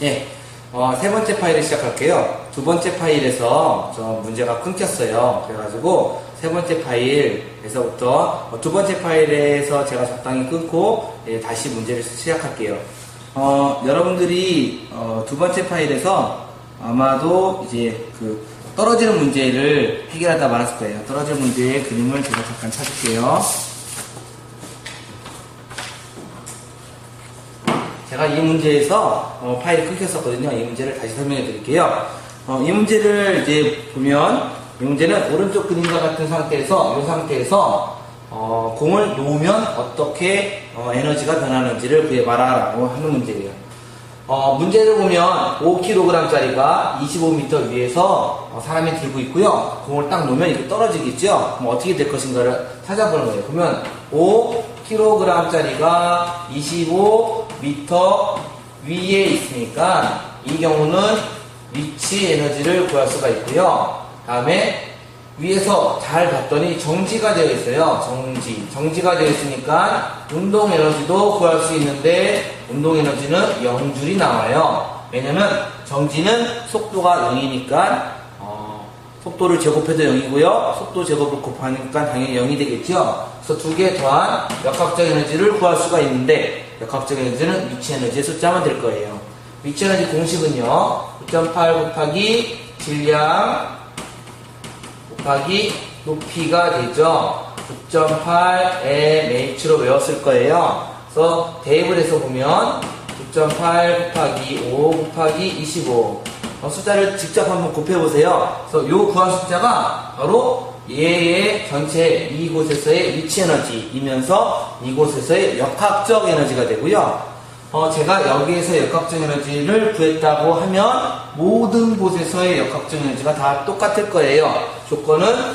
예, 세 번째 파일을 시작할게요. 두 번째 파일에서 저 문제가 끊겼어요. 그래가지고 세 번째 파일에서부터 두 번째 파일에서 제가 적당히 끊고 다시 문제를 시작할게요. 여러분들이 두 번째 파일에서 아마도 이제 그 떨어지는 문제를 해결하다 말았을 거예요. 떨어지는 문제의 그림을 제가 잠깐 찾을게요. 제가 이 문제에서 파일이 끊겼었거든요. 이 문제를 다시 설명해 드릴게요. 이 문제를 이제 보면 이 문제는 오른쪽 그림과 같은 상태에서 이 상태에서 공을 놓으면 어떻게 에너지가 변하는지를 구해봐라 라고 하는 문제예요. 문제를 보면 5kg짜리가 25m 위에서 사람이 들고 있고요. 공을 딱 놓으면 이렇게 떨어지겠죠. 그럼 어떻게 될 것인가를 찾아보는 거예요. 그러면 5kg짜리가 25m 위에 있으니까 이 경우는 위치 에너지를 구할 수가 있고요. 다음에 위에서 잘 봤더니 정지가 되어 있어요. 정지가 되어 있으니까 운동 에너지도 구할 수 있는데 운동 에너지는 0줄이 나와요. 왜냐면 정지는 속도가 0이니까 속도를 제곱해도 0이고요. 속도 제곱을 곱하니까 당연히 0이 되겠죠. 그래서 두 개 더한 역학적 에너지를 구할 수가 있는데 역학적 에너지는 위치 에너지의 숫자만 될 거예요. 위치 에너지 공식은요. 9.8 곱하기 질량 곱하기 높이가 되죠. 9.8 mh로 외웠을 거예요. 그래서 대입을 해서 보면 9.8 곱하기 5 곱하기 25 숫자를 직접 한번 곱해보세요. 그래서 요 구한 숫자가 바로 얘의 전체 이곳에서의 위치 에너지이면서 이곳에서의 역학적 에너지가 되고요. 제가 여기에서 역학적 에너지를 구했다고 하면 모든 곳에서의 역학적 에너지가 다 똑같을 거예요. 조건은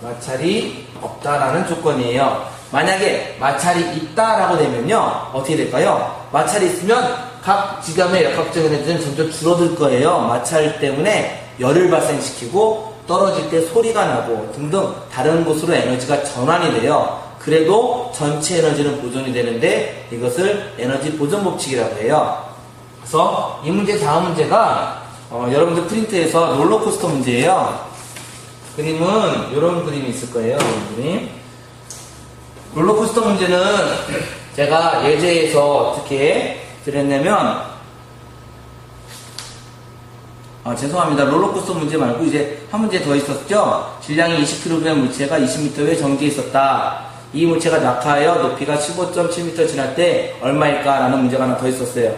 마찰이 없다라는 조건이에요. 만약에 마찰이 있다라고 되면요. 어떻게 될까요? 마찰이 있으면 각 지점의 역학적 에너지는 점점 줄어들 거예요. 마찰 때문에 열을 발생시키고 떨어질 때 소리가 나고 등등 다른 곳으로 에너지가 전환이 돼요. 그래도 전체 에너지는 보존이 되는데 이것을 에너지 보존 법칙이라고 해요. 그래서 이 문제 다음 문제가 여러분들 프린트에서 롤러코스터 문제예요. 그림은 이런 그림이 있을 거예요. 이런 그림. 롤러코스터 문제는 제가 예제에서 어떻게 드렸냐면 죄송합니다. 롤러코스터 문제 말고 이제 한 문제 더 있었죠. 질량이 20kg 물체가 20m에 정지해 있었다. 이 물체가 낙하하여 높이가 15.7m 지날 때 얼마일까? 라는 문제가 하나 더 있었어요.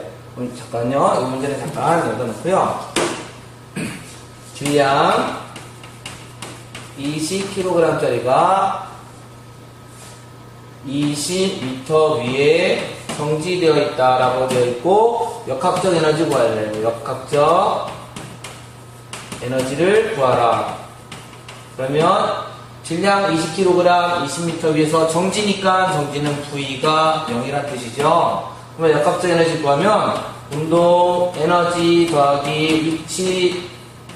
잠깐요. 이 문제는 잠깐 넣어놓고요. 질량 20kg짜리가 20m 위에 정지되어 있다라고 되어 있고 역학적 에너지 구하래요. 역학적 에너지를 구하라. 그러면 질량 20kg 20m 위에서 정지니까 정지는 V가 0이란 뜻이죠. 그러면 역학적 에너지 구하면 운동 에너지 더하기 위치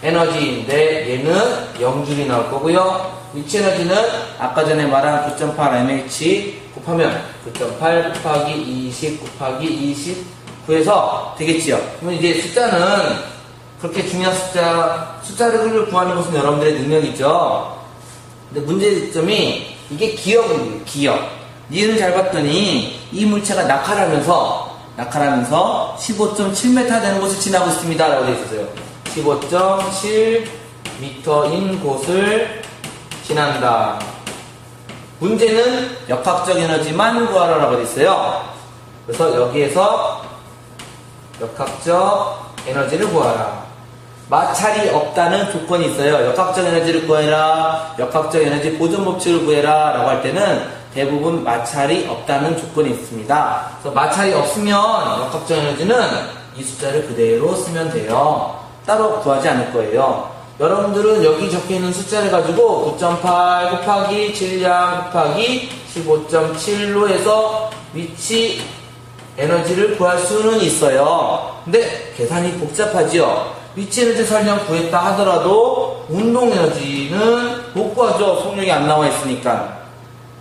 에너지인데 얘는 0줄이 나올 거고요. 위치 에너지는 아까 전에 말한 9.8 mh 곱하면 9.8 곱하기 20 곱하기 20 구해서 되겠지요. 그러면 이제 숫자는 그렇게 중요한 숫자를 구하는 것은 여러분들의 능력이죠. 근데 문제점이 이게 기억입니다. 기억. 니은을 잘 봤더니 이 물체가 낙하하면서 15.7m 되는 곳을 지나고 있습니다. 라고 되어 있었어요. 15.7m인 곳을 지난다. 문제는 역학적 에너지만 구하라 라고 되어 있어요. 그래서 여기에서 역학적 에너지를 구하라. 마찰이 없다는 조건이 있어요. 역학적 에너지를 구해라, 역학적 에너지 보존 법칙을 구해라 라고 할 때는 대부분 마찰이 없다는 조건이 있습니다. 그래서 마찰이 없으면 역학적 에너지는 이 숫자를 그대로 쓰면 돼요. 따로 구하지 않을 거예요. 여러분들은 여기 적혀있는 숫자를 가지고 9.8 곱하기 질량 곱하기 15.7로 해서 위치 에너지를 구할 수는 있어요. 근데 계산이 복잡하지요. 위치 에너지 설령 구했다 하더라도 운동 에너지는 못 구하죠. 속력이 안 나와 있으니까.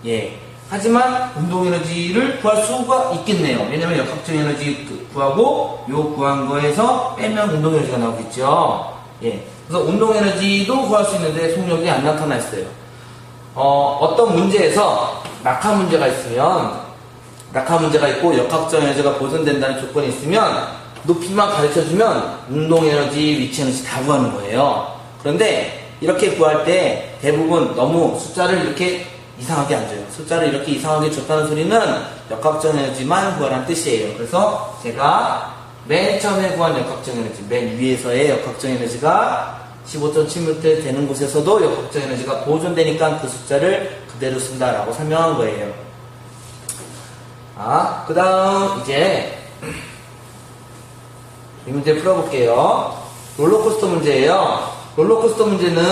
예. 하지만 운동 에너지를 구할 수가 있겠네요. 왜냐면 역학적 에너지 구하고 요 구한 거에서 빼면 운동 에너지가 나오겠죠. 예. 그래서 운동 에너지도 구할 수 있는데 속력이 안 나타나 있어요. 어떤 문제에서 낙하 문제가 있으면, 낙하 문제가 있고 역학적 에너지가 보존된다는 조건이 있으면 높이만 가르쳐주면 운동 에너지, 위치 에너지 다 구하는 거예요. 그런데 이렇게 구할 때 대부분 너무 숫자를 이렇게 이상하게 안 줘요. 숫자를 이렇게 이상하게 줬다는 소리는 역학적 에너지만 구하라는 뜻이에요. 그래서 제가 맨 처음에 구한 역학적 에너지, 맨 위에서의 역학적 에너지가 15.7m 되는 곳에서도 역학적 에너지가 보존되니까 그 숫자를 그대로 쓴다라고 설명한 거예요. 그 다음 이제 이 문제 풀어볼게요. 롤러코스터 문제예요. 롤러코스터 문제는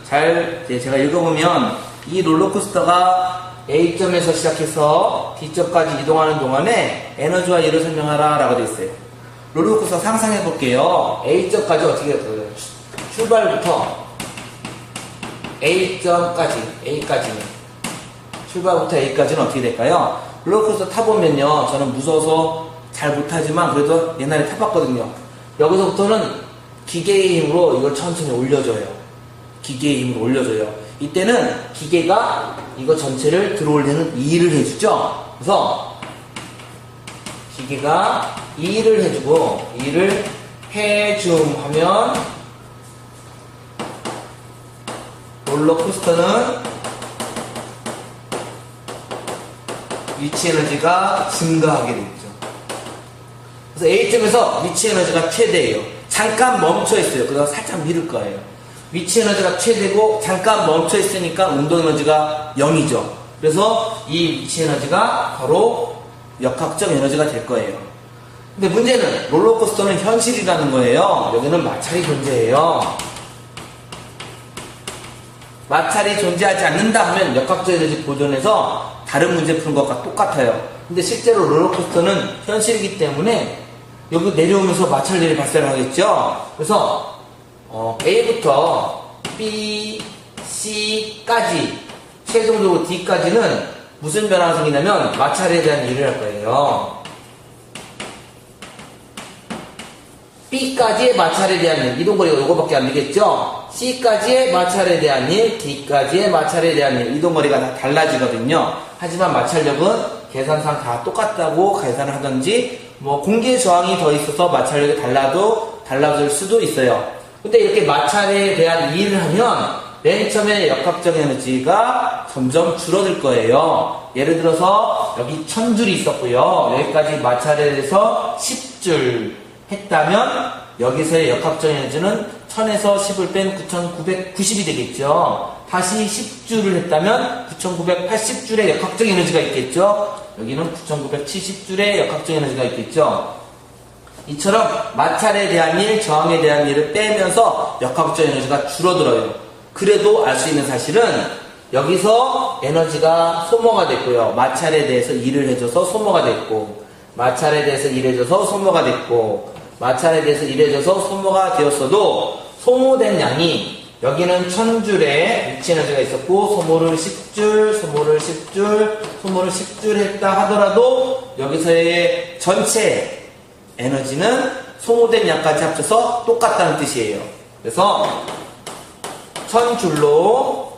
제가 읽어보면 이 롤러코스터가 A점에서 시작해서 B점까지 이동하는 동안에 에너지와 일을 설명하라 라고 되어 있어요. 롤러코스터 상상해 볼게요. A점까지 어떻게 될까요? 출발부터 A까지는 출발부터 A까지는 어떻게 될까요? 롤러코스터 타보면요, 저는 무서워서 잘 못하지만 그래도 옛날에 타봤거든요. 여기서부터는 기계의 힘으로 이걸 천천히 올려줘요. 기계의 힘으로 올려줘요. 이때는 기계가 이거 전체를 들어올리는 이 일을 해주죠. 그래서 기계가 이 일을 해주고, 이 일을 해줌 하면 롤러코스터는 위치 에너지가 증가하게 되죠. 그래서 A점에서 위치 에너지가 최대예요. 잠깐 멈춰 있어요. 그래서 살짝 밀을 거예요. 위치 에너지가 최대고 잠깐 멈춰 있으니까 운동 에너지가 0이죠. 그래서 이 위치 에너지가 바로 역학적 에너지가 될 거예요. 근데 문제는 롤러코스터는 현실이라는 거예요. 여기는 마찰이 존재해요. 마찰이 존재하지 않는다 하면 역학적 에너지 보존해서 다른 문제 푸는 것과 똑같아요. 근데 실제로 롤러코스터는 현실이기 때문에 여기 내려오면서 마찰들이 발생하겠죠. 그래서 A부터 B, C까지 최종적으로 D까지는 무슨 변화가 생기냐면 마찰에 대한 일을 할 거예요. B까지의 마찰에 대한 일, 이동거리가 이거밖에 안 되겠죠. C까지의 마찰에 대한 일, D까지의 마찰에 대한 일, 이동거리가 다 달라지거든요. 하지만 마찰력은 계산상 다 똑같다고 계산을 하든지, 공기의 저항이 더 있어서 마찰력이 달라질 수도 있어요. 근데 이렇게 마찰에 대한 일을 하면 맨 처음에 역학적 에너지가 점점 줄어들 거예요. 예를 들어서 여기 1000줄이 있었고요. 여기까지 마찰에 대해서 10줄 했다면 여기서의 역학적 에너지는 1000에서 10을 뺀 9990이 되겠죠. 다시 10줄을 했다면 9980줄의 역학적 에너지가 있겠죠. 여기는 9970줄의 역학적 에너지가 있겠죠. 이처럼 마찰에 대한 일, 저항에 대한 일을 빼면서 역학적 에너지가 줄어들어요. 그래도 알 수 있는 사실은 여기서 에너지가 소모가 됐고요. 마찰에 대해서 일을 해줘서 소모가 됐고, 마찰에 대해서 일해줘서 소모가 됐고, 마찰에 대해서 일해줘서 소모가 되었어도 소모된 양이 여기는 1000줄의 위치 에너지가 있었고 소모를 10줄, 소모를 10줄, 소모를 10줄 했다 하더라도 여기서의 전체 에너지는 소모된 양까지 합쳐서 똑같다는 뜻이에요. 그래서 1000줄로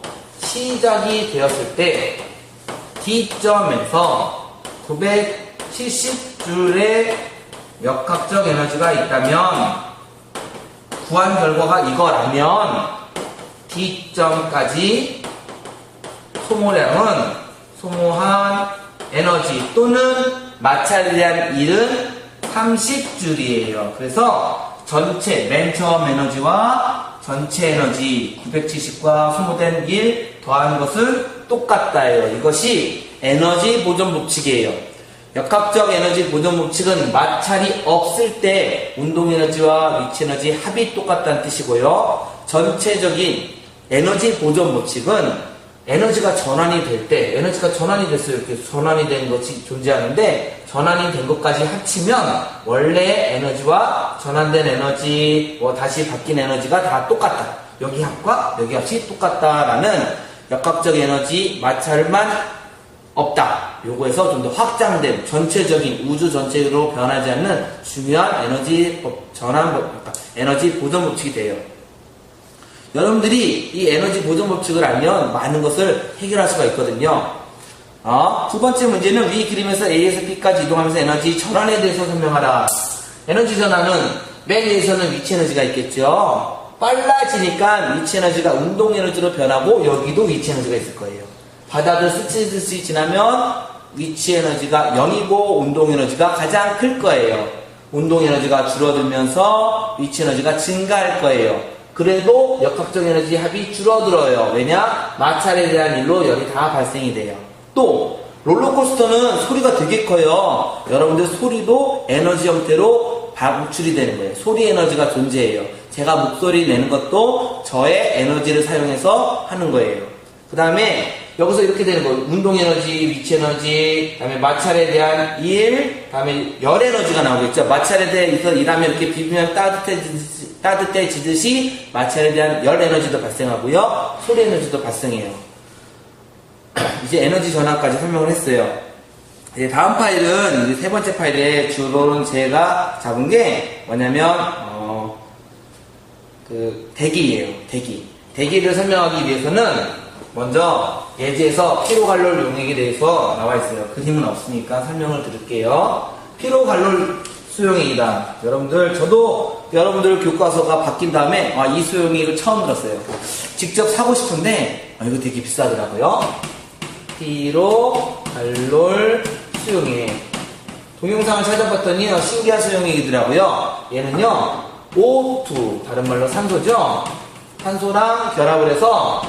시작이 되었을 때 D점에서 970줄의 역학적 에너지가 있다면 구한 결과가 이거라면 D점까지 소모량은 소모한 에너지 또는 마찰에 대한 일은 30줄이에요. 그래서 전체 맨 처음 에너지와 전체 에너지 970과 소모된 1 더한 것은 똑같다예요. 이것이 에너지 보존 법칙이에요. 역학적 에너지 보존 법칙은 마찰이 없을 때 운동 에너지와 위치 에너지 합이 똑같다는 뜻이고요. 전체적인 에너지 보존 법칙은 에너지가 전환이 될 때, 에너지가 전환이 됐어요. 이렇게 전환이 된 것이 존재하는데, 전환이 된 것까지 합치면, 원래 에너지와 전환된 에너지, 다시 바뀐 에너지가 다 똑같다. 여기 합과 여기 합이 똑같다라는 역학적 에너지 마찰만 없다. 요거에서 좀 더 확장된 전체적인 우주 전체로 변하지 않는 중요한 에너지 에너지 보존 법칙이 돼요. 여러분들이 이 에너지 보존 법칙을 알면 많은 것을 해결할 수가 있거든요. 두 번째 문제는 위 그림에서 A에서 B까지 이동하면서 에너지 전환에 대해서 설명하라. 에너지 전환은 맨 위에서는 위치 에너지가 있겠죠. 빨라지니까 위치 에너지가 운동 에너지로 변하고 여기도 위치 에너지가 있을 거예요. 바닥을 스치듯이 지나면 위치 에너지가 0이고 운동 에너지가 가장 클 거예요. 운동 에너지가 줄어들면서 위치 에너지가 증가할 거예요. 그래도 역학적 에너지 합이 줄어들어요. 왜냐? 마찰에 대한 일로 열이 다 발생이 돼요. 또 롤러코스터는 소리가 되게 커요. 여러분들 소리도 에너지 형태로 방출이 되는 거예요. 소리 에너지가 존재해요. 제가 목소리 내는 것도 저의 에너지를 사용해서 하는 거예요. 그 다음에 여기서 이렇게 되는 거예요. 운동 에너지, 위치 에너지, 그 다음에 마찰에 대한 일, 그 다음에 열 에너지가 나오겠죠. 마찰에 대해서 일하면 이렇게 비비면 따뜻해지듯이 마찰에 대한 열 에너지도 발생하고요. 소리 에너지도 발생해요. 이제 에너지 전환까지 설명을 했어요. 이제 다음 파일은 이제 세 번째 파일에 주로는 제가 잡은 게 뭐냐면 대기예요. 대기를 설명하기 위해서는 먼저 예제에서 피로칼로리 용액에 대해서 나와 있어요. 그림은 없으니까 설명을 드릴게요. 피로칼로리 수용액이다. 저도 여러분들 교과서가 바뀐 다음에 이 수용액을 처음 들었어요. 직접 사고 싶은데 이거 되게 비싸더라고요. 피로칼로리 수용액. 동영상을 찾아봤더니 신기한 수용액이더라고요. 얘는요 O2, 다른 말로 산소죠. 산소랑 결합을 해서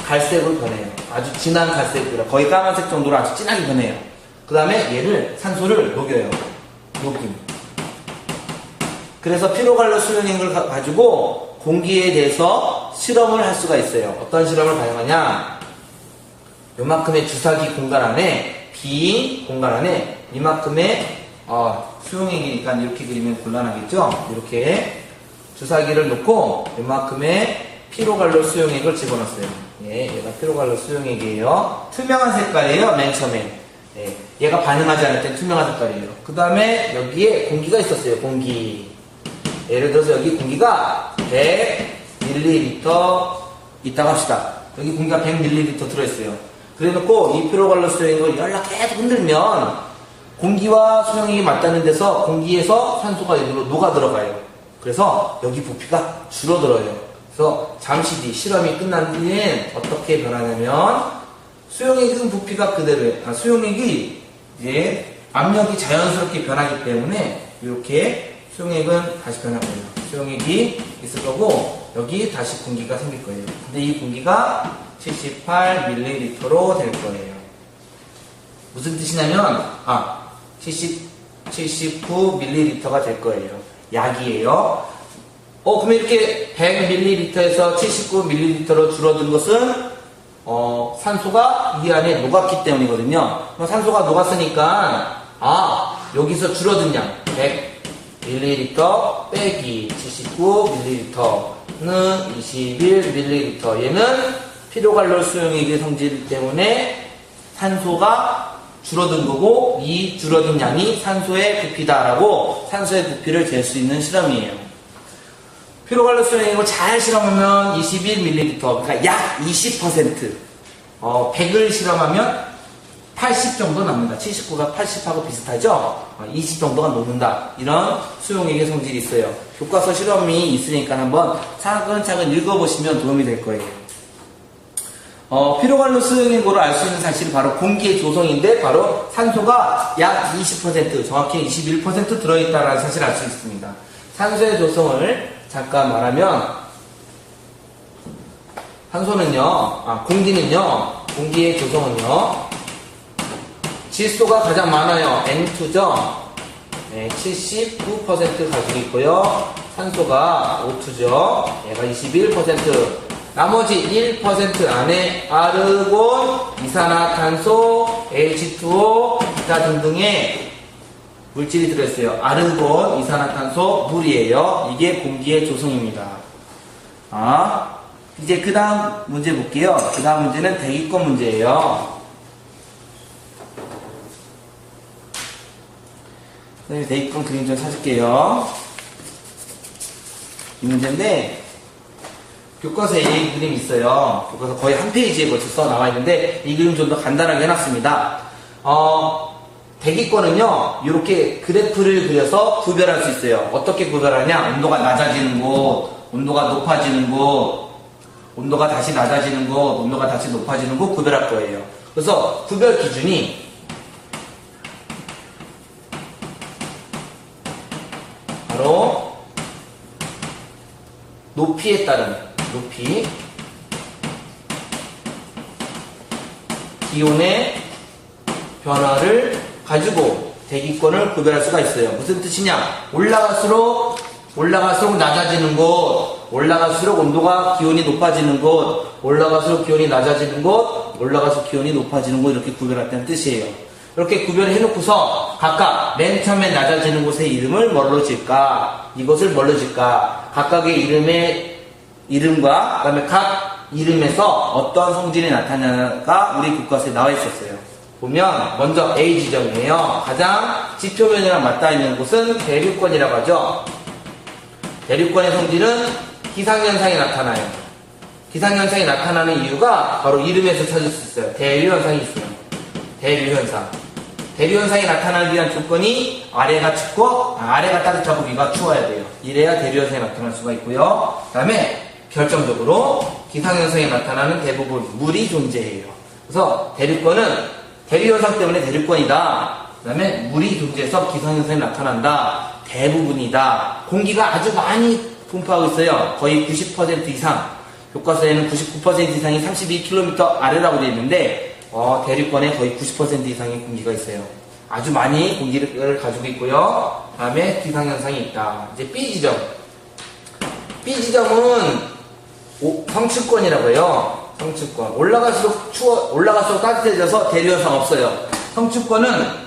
갈색으로 변해요. 아주 진한 갈색으로, 거의 까만색 정도로 아주 진하게 변해요. 그 다음에 얘를 산소를 녹여요. 녹임. 그래서 피로칼로리 수용액을 가지고 공기에 대해서 실험을 할 수가 있어요. 어떤 실험을 가능하냐? 요만큼의 주사기 공간 안에, 빈 공간 안에 이만큼의 수용액이니까 이렇게 그리면 곤란하겠죠? 이렇게 주사기를 놓고 이만큼의 피로칼로리 수용액을 집어넣었어요. 얘가 피로칼로리 수용액이에요. 투명한 색깔이에요, 맨 처음에. 얘가 반응하지 않을 땐 투명한 색깔이에요. 그 다음에 여기에 공기가 있었어요, 공기. 예를 들어서 여기 공기가 100ml 있다고 합시다. 여기 공기가 100ml 들어있어요. 그래 놓고 이 피로칼로리 수용액을 열라 계속 흔들면 공기와 수용액이 맞닿는 데서 공기에서 산소가 일부러 녹아 들어가요. 그래서 여기 부피가 줄어들어요. 그래서 잠시 뒤 실험이 끝난 뒤엔 어떻게 변하냐면 수용액은 부피가 그대로예요. 수용액이 이제 압력이 자연스럽게 변하기 때문에 이렇게 수용액은 다시 변할 거예요. 수용액이 있을 거고 여기 다시 공기가 생길 거예요. 근데 이 공기가 78ml로 될 거예요. 무슨 뜻이냐면 79ml가 될 거예요. 약이에요. 그러면 이렇게 100ml에서 79ml로 줄어든 것은 산소가 이 안에 녹았기 때문이거든요. 그럼 산소가 녹았으니까 여기서 줄어든 양 100ml 빼기 79ml는 21ml. 얘는 피로칼로리 수용액의 성질 때문에 산소가 줄어든 거고 이 줄어든 양이 산소의 부피다라고 산소의 부피를 잴 수 있는 실험이에요. 피로칼로리 수용액을 잘 실험하면 21ml, 그러니까 약 20%. 100을 실험하면 80 정도 남는다. 79가 80하고 비슷하죠? 20 정도가 녹는다. 이런 수용액의 성질이 있어요. 교과서 실험이 있으니까 한번 차근차근 읽어보시면 도움이 될 거예요. 피로칼로리 수용액으로 알 수 있는 사실이 바로 공기의 조성인데 바로 산소가 약 20%, 정확히 21% 들어있다는 사실을 알 수 있습니다. 산소의 조성을 잠깐 말하면 공기의 조성은요 질소가 가장 많아요. N2죠. 79% 가지고 있고요. 산소가 O2죠. 얘가 21%. 나머지 1% 안에 아르곤, 이산화탄소, H2O, 기타 등등의 물질이 들어있어요. 아르곤, 이산화탄소, 물이에요. 이게 공기의 조성입니다. 이제 그 다음 문제 볼게요. 그 다음 문제는 대기권 문제예요. 선생님이 대입권 그림 좀 사줄게요. 이 문제인데, 교과서에 이 그림이 있어요. 교과서 거의 한 페이지에 걸쳐서 나와 있는데, 이 그림 좀 더 간단하게 해놨습니다. 대기권은요, 이렇게 그래프를 그려서 구별할 수 있어요. 어떻게 구별하냐? 온도가 낮아지는 곳, 온도가 높아지는 곳, 온도가 다시 낮아지는 곳, 온도가 다시 높아지는 곳 구별할 거예요. 그래서 구별 기준이 바로 높이에 따른 높이, 기온의 변화를 가지고 대기권을 구별할 수가 있어요. 무슨 뜻이냐? 올라갈수록 낮아지는 곳, 올라갈수록 온도가 기온이 높아지는 곳, 올라갈수록 기온이 낮아지는 곳, 올라갈수록 기온이 높아지는 곳, 이렇게 구별했다는 뜻이에요. 이렇게 구별을 해놓고서 각각 맨 처음에 낮아지는 곳의 이름을 뭘로 질까? 이것을 뭘로 질까? 각각의 이름과 그다음에 각 이름에서 어떤 성질이 나타나가 우리 교과서에 나와 있었어요. 보면 먼저 A 지점이에요. 가장 지표면이랑 맞닿아 있는 곳은 대류권이라고 하죠. 대류권의 성질은 기상현상이 나타나요. 기상현상이 나타나는 이유가 바로 이름에서 찾을 수 있어요. 대류현상이 있어요. 대류현상. 대류현상이 나타나기 위한 조건이 아래가 춥고, 아래가 따뜻하고 위가 추워야 돼요. 이래야 대류현상이 나타날 수가 있고요. 그 다음에 결정적으로 기상현상이 나타나는 대부분 물이 존재해요. 그래서 대류권은 대류현상 때문에 대류권이다. 그 다음에 물이 존재해서 기상현상이 나타난다. 대부분이다. 공기가 아주 많이 분포하고 있어요. 거의 90% 이상. 교과서에는 99% 이상이 32km 아래라고 되어 있는데 대류권에 거의 90% 이상의 공기가 있어요. 아주 많이 공기를 가지고 있고요. 그 다음에 기상현상이 있다. 이제 B지점. B지점은 성층권이라고 해요. 성층권. 올라갈수록 따뜻해져서 대류현상 없어요. 성층권은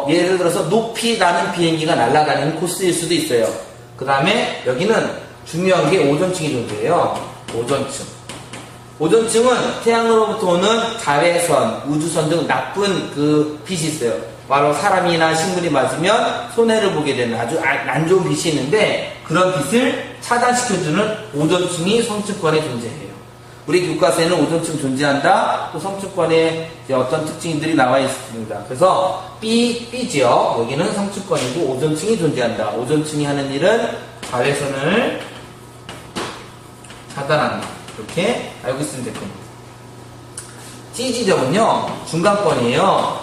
예를 들어서 높이 나는 비행기가 날아다니는 코스일 수도 있어요. 그 다음에 여기는 중요한 게 오존층이 존재해요. 오존층. 오존층은 태양으로부터 오는 자외선, 우주선 등 나쁜 그 빛이 있어요. 바로 사람이나 식물이 맞으면 손해를 보게 되는 아주 안 좋은 빛이 있는데 그런 빛을 차단시켜주는 오존층이 성층권에 존재해요. 우리 교과서에는 오존층 존재한다. 또 성층권에 어떤 특징들이 나와 있습니다. 그래서 B지역, 여기는 성층권이고 오존층이 존재한다. 오존층이 하는 일은 자외선을 차단한다. 이렇게 알고 있으면 될 겁니다. C지점은요, 중간권이에요.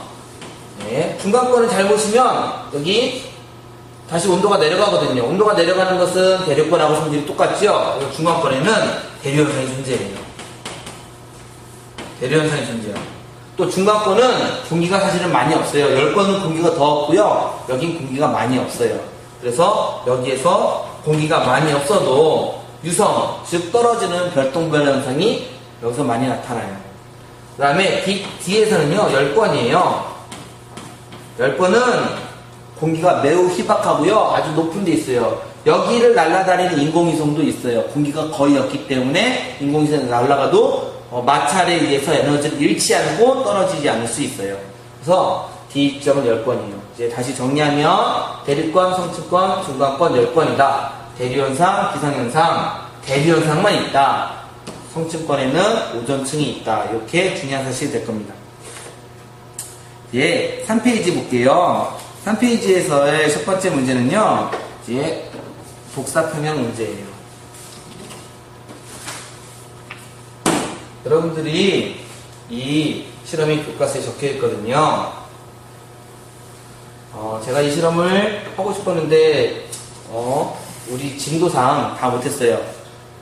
네, 중간권을 잘 보시면 여기 다시 온도가 내려가거든요. 온도가 내려가는 것은 대류권하고 성질이 똑같죠. 그리고 중간권에는 대류현상이 존재해요. 대류현상이 존재해요. 또 중간권은 공기가 사실은 많이 없어요. 10권은 공기가 더 없고요. 여긴 공기가 많이 없어요. 그래서 여기에서 공기가 많이 없어도 유성, 즉 떨어지는 별똥별 현상이 여기서 많이 나타나요. 그 다음에 D에서는요, 10권이에요. 10권은 공기가 매우 희박하고요. 아주 높은 데 있어요. 여기를 날아다니는 인공위성도 있어요. 공기가 거의 없기 때문에 인공위성이 날아가도 마찰에 의해서 에너지를 잃지 않고 떨어지지 않을 수 있어요. 그래서 D점은 10권이에요. 이제 다시 정리하면 대류권, 성층권, 중간권 10권이다. 대류현상, 기상현상, 대류현상만 있다. 성층권에는 오존층이 있다. 이렇게 중요한 사실이 될 겁니다. 이제 3페이지 볼게요. 3페이지에서의 첫 번째 문제는요, 이제 복사평형 문제예요. 여러분들이 이 실험이 교과서에 적혀 있거든요. 제가 이 실험을 하고 싶었는데, 우리 진도상 다 못했어요.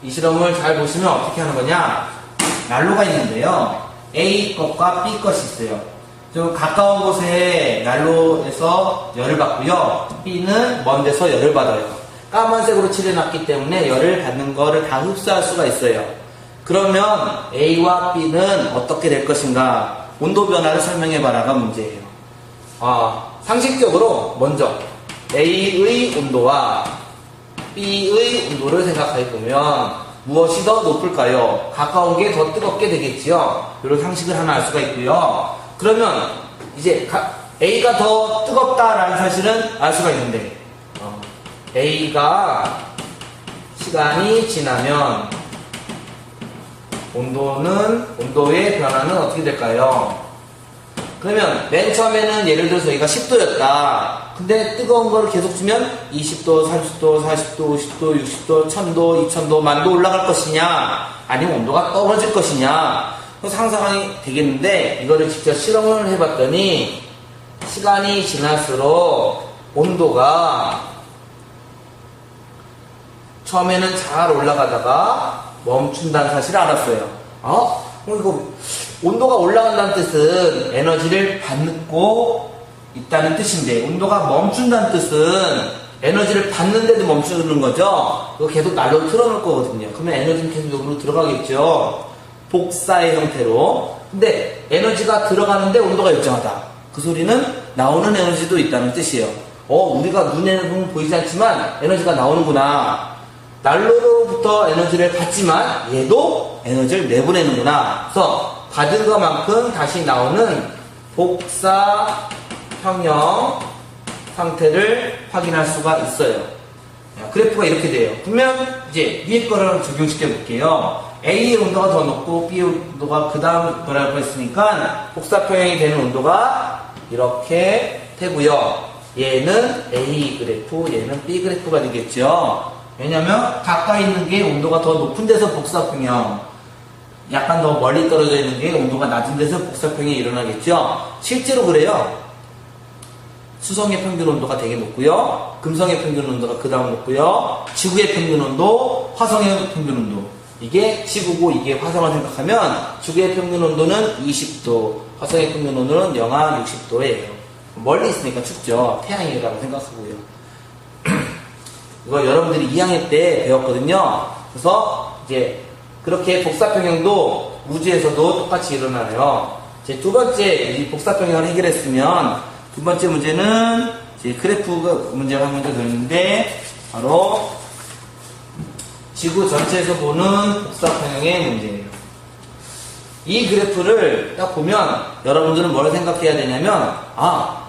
이 실험을 잘 보시면 어떻게 하는 거냐? 난로가 있는데요. A 것과 B 것이 있어요. 좀 가까운 곳에 난로에서 열을 받고요. B는 먼 데서 열을 받아요. 까만색으로 칠해놨기 때문에 열을 받는 거를 다 흡수할 수가 있어요. 그러면 A와 B는 어떻게 될 것인가? 온도 변화를 설명해봐라가 문제예요. 상식적으로 먼저 A의 온도와 B의 온도를 생각해보면 무엇이 더 높을까요? 가까운 게 더 뜨겁게 되겠지요. 이런 상식을 하나 알 수가 있고요. 그러면 이제 A가 더 뜨겁다라는 사실은 알 수가 있는데, A가 시간이 지나면 온도의 변화는 어떻게 될까요? 그러면 맨 처음에는 예를 들어서 여기가 10도였다. 근데 뜨거운 거를 계속 주면 20도, 30도, 40도, 50도, 60도, 1000도, 2000도, 만도 올라갈 것이냐, 아니면 온도가 떨어질 것이냐, 상상이 되겠는데, 이거를 직접 실험을 해봤더니 시간이 지날수록 온도가 처음에는 잘 올라가다가 멈춘다는 사실을 알았어요. 이거 온도가 올라간다는 뜻은 에너지를 받고 있다는 뜻인데, 온도가 멈춘다는 뜻은 에너지를 받는데도 멈추는 거죠. 이거 계속 난로 틀어놓을 거거든요. 그러면 에너지는 계속 여기로 들어가겠죠. 복사의 형태로. 근데 에너지가 들어가는데 온도가 일정하다. 그 소리는 나오는 에너지도 있다는 뜻이에요. 우리가 눈에는 보이지 않지만 에너지가 나오는구나. 난로로부터 에너지를 받지만 얘도 에너지를 내보내는구나. 그래서 받은 것만큼 다시 나오는 복사 평형 상태를 확인할 수가 있어요. 그래프가 이렇게 돼요. 그러면 이제 위에 거를 적용시켜 볼게요. A의 온도가 더 높고 B의 온도가 그 다음 변화를 했으니까 복사 평형이 되는 온도가 이렇게 되고요. 얘는 A 그래프, 얘는 B 그래프가 되겠죠. 왜냐면 가까이 있는 게 온도가 더 높은 데서 복사평형, 약간 더 멀리 떨어져 있는 게 온도가 낮은 데서 복사평형이 일어나겠죠. 실제로 그래요. 수성의 평균 온도가 되게 높고요, 금성의 평균 온도가 그 다음 높고요, 지구의 평균 온도, 화성의 평균 온도, 이게 지구고 이게 화성을 생각하면 지구의 평균 온도는 20도, 화성의 평균 온도는 영하 60도예요. 멀리 있으니까 춥죠. 태양이라고 생각하고요. 이거 여러분들이 2학년 때 배웠거든요. 그래서 이제 그렇게 복사평형도 우주에서도 똑같이 일어나요. 이제 두 번째 이 복사평형을 해결했으면 두 번째 문제는 이제 그래프가 문제가 한 문제 더 있는데, 바로 지구 전체에서 보는 복사평형의 문제예요. 이 그래프를 딱 보면 여러분들은 뭘 생각해야 되냐면,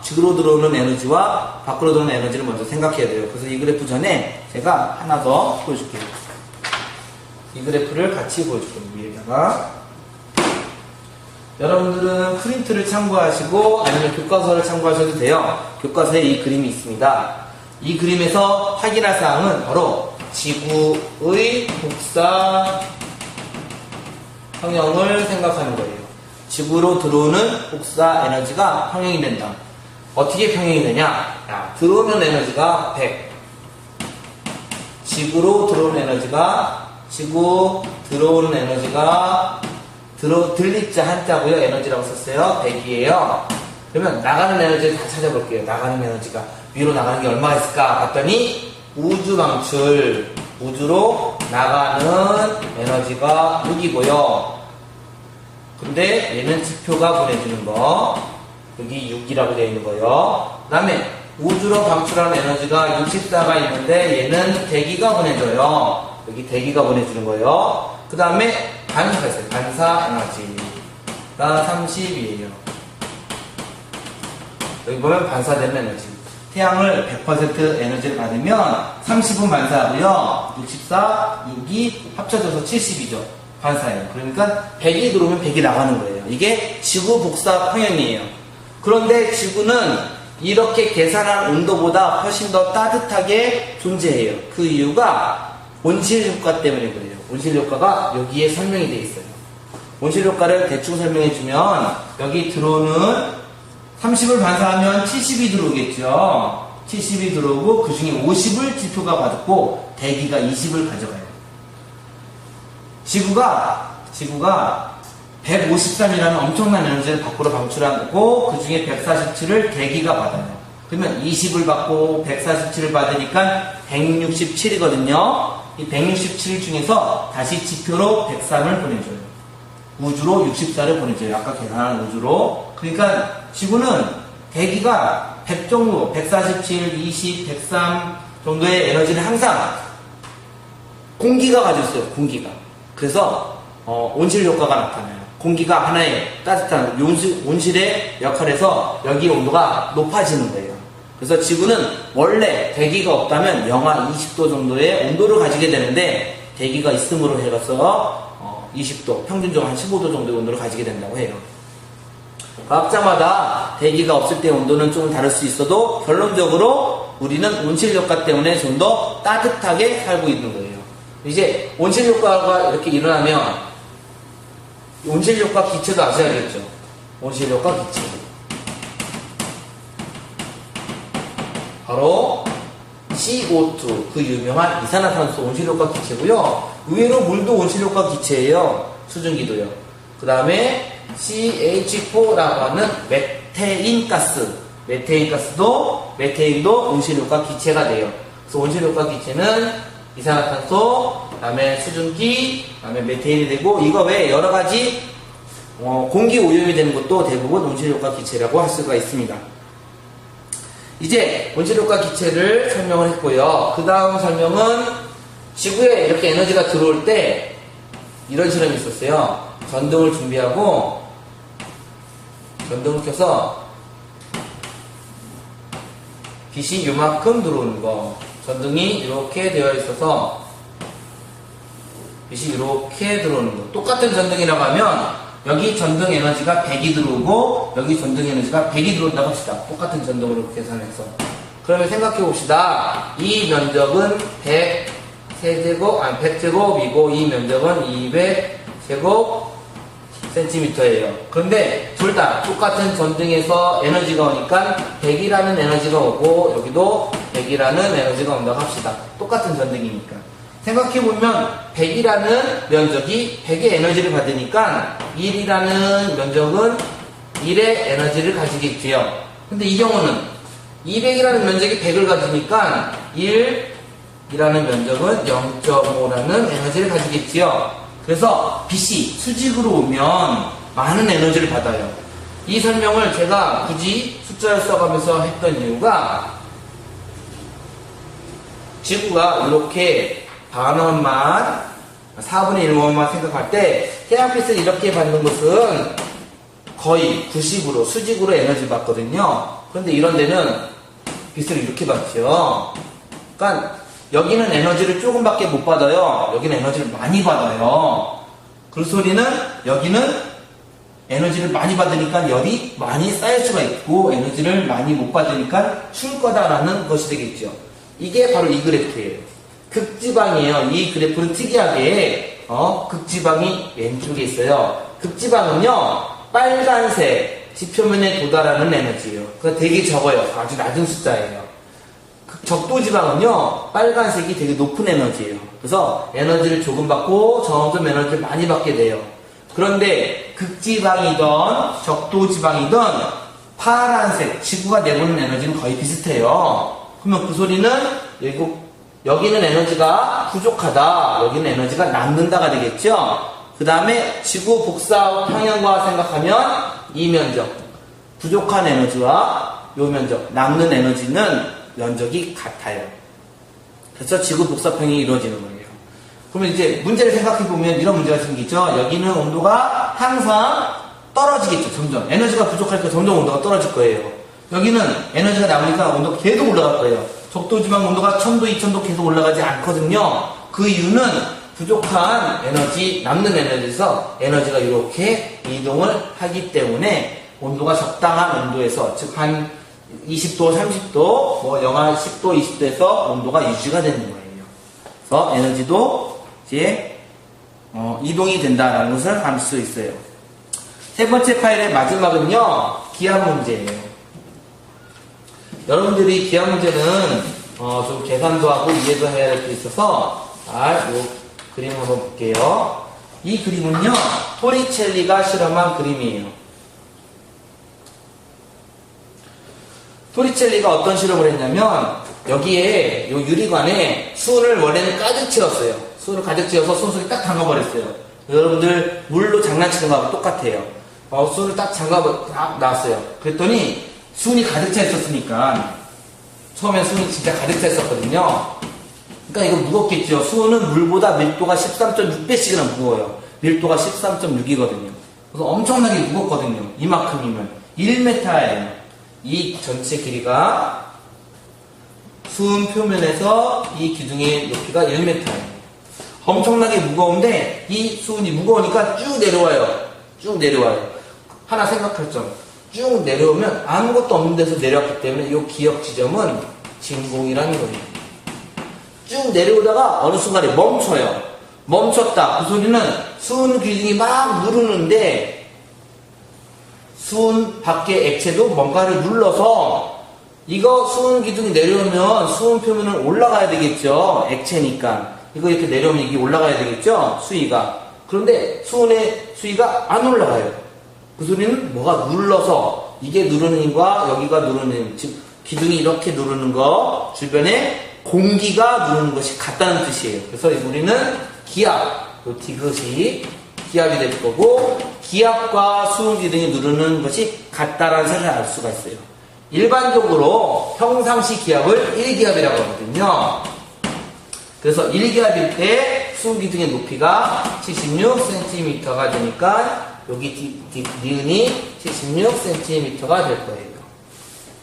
지구로 들어오는 에너지와 밖으로 들어오는 에너지를 먼저 생각해야 돼요. 그래서 이 그래프 전에 제가 하나 더 보여줄게요. 이 그래프를 같이 보여줄게요. 위에다가. 여러분들은 프린트를 참고하시고 아니면 교과서를 참고하셔도 돼요. 교과서에 이 그림이 있습니다. 이 그림에서 확인할 사항은 바로 지구의 복사 평형을 생각하는 거예요. 지구로 들어오는 복사 에너지가 평형이 된다. 어떻게 평형이 되냐? 들어오는 에너지가 100. 지구로 들어오는 에너지가, 지구 들어오는 에너지가, 들리자 한자고요. 에너지라고 썼어요. 100이에요. 그러면 나가는 에너지를 다 찾아볼게요. 나가는 에너지가 위로 나가는 게 얼마가 있을까 봤더니 우주 방출, 우주로 나가는 에너지가 6이고요. 근데 얘는 지표가 보내주는 거, 여기 6이라고 되어 있는 거예요. 그 다음에 우주로 방출하는 에너지가 64가 있는데 얘는 대기가 보내줘요. 여기 대기가 보내주는 거예요. 그 다음에 반사가 있어요. 반사 에너지가 30이에요. 여기 보면 반사되는 에너지. 태양을 100% 에너지를 받으면 30은 반사하고요. 64, 6이 합쳐져서 70이죠. 반사예요. 그러니까 100이 들어오면 100이 나가는 거예요. 이게 지구 복사 평형이에요. 그런데 지구는 이렇게 계산한 온도보다 훨씬 더 따뜻하게 존재해요. 그 이유가 온실 효과 때문에 그래요. 온실 효과가 여기에 설명이 되어 있어요. 온실 효과를 대충 설명해 주면 여기 들어오는 30을 반사하면 70이 들어오겠죠. 70이 들어오고 그 중에 50을 지표가 받고 대기가 20을 가져가요. 지구가 153이라는 엄청난 에너지를 밖으로 방출하고 그 중에 147을 대기가 받아요. 그러면 20을 받고 147을 받으니까 167이거든요. 이 167 중에서 다시 지표로 103을 보내줘요. 우주로 64를 보내줘요. 아까 계산한 우주로. 그러니까 지구는 대기가 100 정도, 147, 20, 103 정도의 에너지를 항상 공기가 가지고 있어요. 공기가. 그래서 온실 효과가 나타나요. 공기가 하나의 따뜻한 온실의 역할에서 여기 온도가 높아지는 거예요. 그래서 지구는 원래 대기가 없다면 영하 20도 정도의 온도를 가지게 되는데 대기가 있음으로 해서 20도, 평균적으로 한 15도 정도의 온도를 가지게 된다고 해요. 과학자마다 대기가 없을 때 온도는 좀 다를 수 있어도 결론적으로 우리는 온실효과 때문에 좀 더 따뜻하게 살고 있는 거예요. 이제 온실효과가 이렇게 일어나면 온실효과 기체도 아셔야겠죠. 온실효과 기체. 바로 CO2, 그 유명한 이산화탄소 온실효과 기체고요. 의외로 물도 온실효과 기체예요. 수증기도요. 그 다음에 CH4라고 하는 메테인 가스. 메테인 가스도, 메테인도 온실효과 기체가 돼요. 그래서 온실효과 기체는 이산화탄소, 그 다음에 수증기, 그 다음에 메테인이 되고, 이거 외에 여러 가지 공기 오염이 되는 것도 대부분 온실효과 기체라고 할 수가 있습니다. 이제 온실효과 기체를 설명을 했고요. 그 다음 설명은 지구에 이렇게 에너지가 들어올 때 이런 실험이 있었어요. 전등을 준비하고 전등을 켜서 빛이 요만큼 들어오는 거. 전등이 이렇게 되어 있어서 빛이 이렇게 들어오는 거. 똑같은 전등이라고 하면 여기 전등 에너지가 100이 들어오고 여기 전등 에너지가 100이 들어온다고 합시다. 똑같은 전등으로 계산해서. 그러면 생각해 봅시다. 이 면적은 100제곱이고 이 면적은 200제곱 cm예요. 그런데 둘 다 똑같은 전등에서 에너지가 오니까 100이라는 에너지가 오고 여기도 100이라는 에너지가 온다고 합시다. 똑같은 전등이니까. 생각해보면 100이라는 면적이 100의 에너지를 받으니까 1이라는 면적은 1의 에너지를 가지겠지요. 근데 이 경우는 200이라는 면적이 100을 가지니까 1이라는 면적은 0.5라는 에너지를 가지겠지요. 그래서 빛이 수직으로 오면 많은 에너지를 받아요. 이 설명을 제가 굳이 숫자를 써가면서 했던 이유가 지구가 이렇게 반원만 4분의 1원만 생각할 때 태양빛을 이렇게 받는 것은 거의 90으로 수직으로 에너지를 받거든요. 그런데 이런 데는 빛을 이렇게 받죠. 그러니까 여기는 에너지를 조금밖에 못 받아요. 여기는 에너지를 많이 받아요. 그 소리는 여기는 에너지를 많이 받으니까 열이 많이 쌓일 수가 있고 에너지를 많이 못 받으니까 추울 거다라는 것이 되겠죠. 이게 바로 이 그래프예요. 극지방이에요. 이 그래프는 특이하게 극지방이 왼쪽에 있어요. 극지방은요 빨간색 지표면에 도달하는 에너지예요. 그러니까 되게 적어요. 아주 낮은 숫자예요. 적도지방은요 빨간색이 되게 높은 에너지예요. 그래서 에너지를 조금 받고 점점 에너지를 많이 받게 돼요. 그런데 극지방이든 적도지방이든 파란색 지구가 내보는 에너지는 거의 비슷해요. 그러면 그 소리는 여기는 에너지가 부족하다, 여기는 에너지가 남는다가 되겠죠. 그 다음에 지구 복사 평형과 생각하면 이 면적, 부족한 에너지와 이 면적, 남는 에너지는 면적이 같아요. 그래서 지구 복사평이 이루어지는 거예요. 그러면 이제 문제를 생각해보면 이런 문제가 생기죠. 여기는 온도가 항상 떨어지겠죠. 점점 에너지가 부족하니까 점점 온도가 떨어질 거예요. 여기는 에너지가 남으니까 온도가 계속 올라갈 거예요. 적도지방 온도가 1000도, 2000도 계속 올라가지 않거든요. 그 이유는 부족한 에너지, 남는 에너지에서 에너지가 이렇게 이동을 하기 때문에 온도가 적당한 온도에서, 즉 한 20도, 30도, 뭐 영하 10도, 20도에서 온도가 유지가 되는 거예요. 그래서 에너지도 이제 이동이 된다라는 것을 알 수 있어요. 세 번째 파일의 마지막은요, 기하 문제예요. 여러분들이 기하 문제는 좀 계산도 하고 이해도 해야 할 게 있어서 이 그림 한번 볼게요. 이 그림은요, 토리첼리가 실험한 그림이에요. 토리첼리가 어떤 실험을 했냐면 여기에 요 유리관에 수은을 원래는 가득 채웠어요. 수은을 가득 채워서 수은 속에 딱 담가버렸어요. 여러분들 물로 장난치는 거하고 똑같아요. 수은을 딱 딱 놨어요. 그랬더니 수은이 가득 차 있었으니까 처음엔 수은이 진짜 가득 차 있었거든요. 그러니까 이거 무겁겠죠. 수은은 물보다 밀도가 13.6배씩이나 무거워요. 밀도가 13.6이거든요. 그래서 엄청나게 무겁거든요. 이만큼이면 1m예요. 이 전체 길이가 수은 표면에서 이 기둥의 높이가 1m예요. 엄청나게 무거운데 이 수은이 무거우니까 쭉 내려와요. 쭉 내려와요. 하나 생각할 점. 쭉 내려오면 아무것도 없는 데서 내려왔기 때문에 이 기역 지점은 진공이라는 거예요. 쭉 내려오다가 어느 순간에 멈춰요. 멈췄다. 그 소리는 수은 기둥이 막 누르는데 수은 밖의 액체도 뭔가를 눌러서 이거 수은 기둥이 내려오면 수은 표면은 올라가야 되겠죠. 액체니까. 이거 이렇게 내려오면 이게 올라가야 되겠죠. 수위가. 그런데 수은의 수위가 안 올라가요. 그 소리는 뭐가 눌러서 이게 누르는 힘과 여기가 누르는 힘, 즉 기둥이 이렇게 누르는 거 주변에 공기가 누르는 것이 같다는 뜻이에요. 그래서 우리는 기압, 이것이 기압이 될 거고 기압과 수은 기둥이 누르는 것이 같다라는 사실을 알 수가 있어요. 일반적으로 평상시 기압을 1기압이라고 하거든요. 그래서 1기압일 때 수은 기둥의 높이가 76cm가 되니까 여기 니은이 76cm가 될 거예요.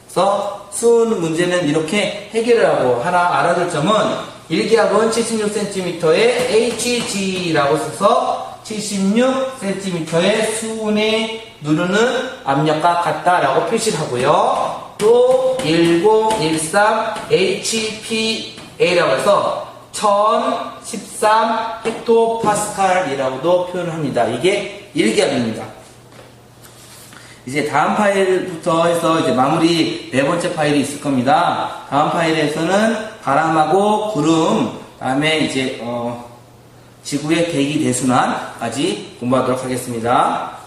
그래서 수은 문제는 이렇게 해결을 하고 하나 알아둘 점은 1기압은 76cm의 Hg라고 써서 76cm의 수은에 누르는 압력과 같다라고 표시를 하고요. 또 1013 HPA라고 해서 1013 헥토파스칼이라고도 표현을 합니다. 이게 1기압입니다. 이제 다음 파일부터 해서 이제 마무리 네 번째 파일이 있을 겁니다. 다음 파일에서는 바람하고 구름, 다음에 이제 지구의 대기 대순환까지 공부하도록 하겠습니다.